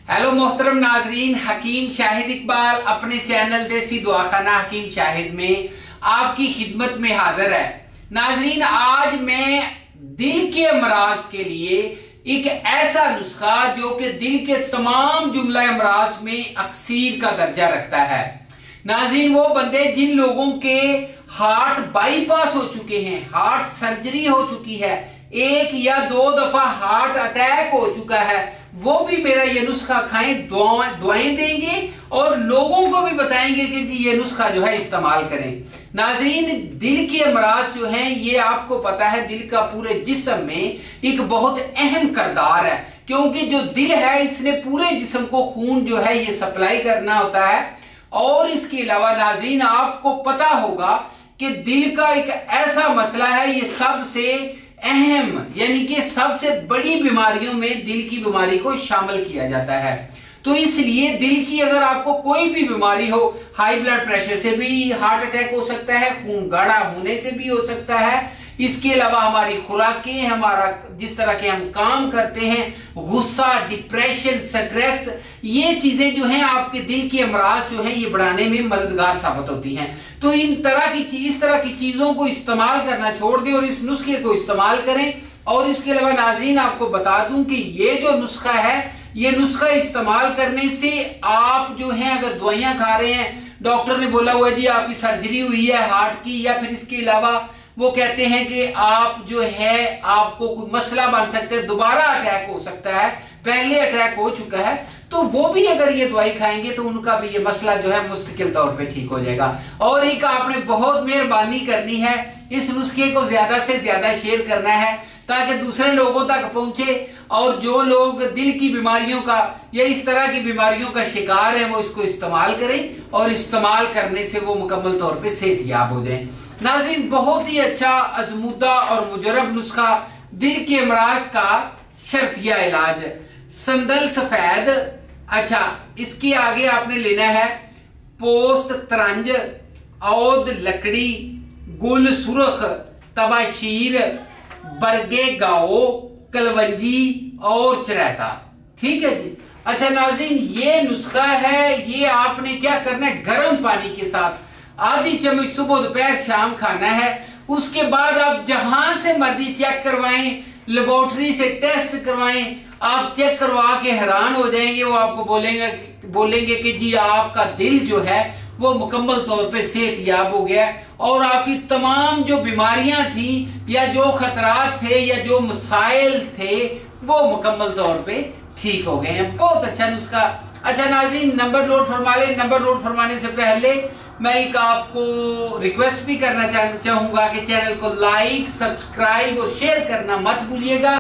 Hello मोहतरम नाजरीन, हकीम शाहिद इकबाल अपने चैनल देसी दुआखाना हकीम शाहिद में आपकी खिदमत में हाजिर है। नाजरीन, आज मैं दिल के अमराज के लिए एक ऐसा नुस्खा जो कि दिल के तमाम जुमला अमराज में अक्सीर का दर्जा रखता है। नाजरीन, वो बंदे जिन लोगों के हार्ट बाईपास हो चुके हैं, हार्ट सर्जरी हो चुकी है, एक या दो दफा हार्ट अटैक हो चुका है, वो भी मेरा ये नुस्खा खाएं, दुआएं देंगे और लोगों को भी बताएंगे कि जी ये नुस्खा जो है इस्तेमाल करें। नाज़रीन, दिल के अमराज जो हैं ये आपको पता है दिल का पूरे जिस्म में एक बहुत अहम किरदार है, क्योंकि जो दिल है इसने पूरे जिस्म को खून जो है ये सप्लाई करना होता है। और इसके अलावा नाज़रीन, आपको पता होगा कि दिल का एक ऐसा मसला है, ये सबसे अहम यानी कि सबसे बड़ी बीमारियों में दिल की बीमारी को शामिल किया जाता है। तो इसलिए दिल की अगर आपको कोई भी बीमारी हो, हाई ब्लड प्रेशर से भी हार्ट अटैक हो सकता है, खून गाढ़ा होने से भी हो सकता है। इसके अलावा हमारी खुराकें, हमारा जिस तरह के हम काम करते हैं, गुस्सा, डिप्रेशन, स्ट्रेस, ये चीजें जो हैं आपके दिल के अमराज जो हैं ये बढ़ाने में मददगार साबित होती हैं। तो इस तरह की चीजों को इस्तेमाल करना छोड़ दें और इस नुस्खे को इस्तेमाल करें। और इसके अलावा नाज़रीन, आपको बता दूं कि ये जो नुस्खा है, ये नुस्खा इस्तेमाल करने से आप जो है अगर दवाइयां खा रहे हैं, डॉक्टर ने बोला हुआ जी आपकी सर्जरी हुई है हार्ट की, या फिर इसके अलावा वो कहते हैं कि आप जो है आपको कोई मसला बन सकता है, दोबारा अटैक हो सकता है, पहले अटैक हो चुका है, तो वो भी अगर ये दवाई खाएंगे तो उनका भी ये मसला जो है मुस्तकिल तौर पे ठीक हो जाएगा। और एक आपने बहुत मेहरबानी करनी है, इस नुस्खे को ज्यादा से ज्यादा शेयर करना है ताकि दूसरे लोगों तक पहुंचे और जो लोग दिल की बीमारियों का या इस तरह की बीमारियों का शिकार है वो इसको इस्तेमाल करें और इस्तेमाल करने से वो मुकम्मल तौर पे सेहतयाब हो जाएं। नाज़रीन, बहुत ही अच्छा आजमूदा और मुजरब नुस्खा दिल के अमराज का शर्तिया इलाज संदल सफेद। अच्छा, इसके आगे आपने लेना है पोस्त तरंज, औद लकड़ी, गुल सुरख, तबाशीर, बरगे गाओ, कलवंजी और चरैता। ठीक है जी। अच्छा नाज़रीन, ये नुस्खा है, ये आपने क्या करना है, गर्म पानी के साथ आधी चम्मच सुबह दोपहर शाम खाना है। उसके बाद आप जहां से मर्जी चेक करवाएं, लेबोरेटरी से टेस्ट करवाएं, आप चेक करवा के हैरान हो जाएंगे। वो आपको बोलेंगे कि जी आपका दिल जो है वो मुकम्मल तौर पे सेहतयाब हो गया और आपकी तमाम जो बीमारियां थी या जो खतरात थे या जो मसाइल थे वो मुकम्मल तौर पे ठीक हो गए हैं। बहुत अच्छा नुस्खा। अच्छा नाज़रीन, नंबर नोट फरमा लें। नंबर नोट फरमाने से पहले मैं एक आपको रिक्वेस्ट भी करना चाहूंगा कि चैनल को लाइक, सब्सक्राइब और शेयर करना मत भूलिएगा।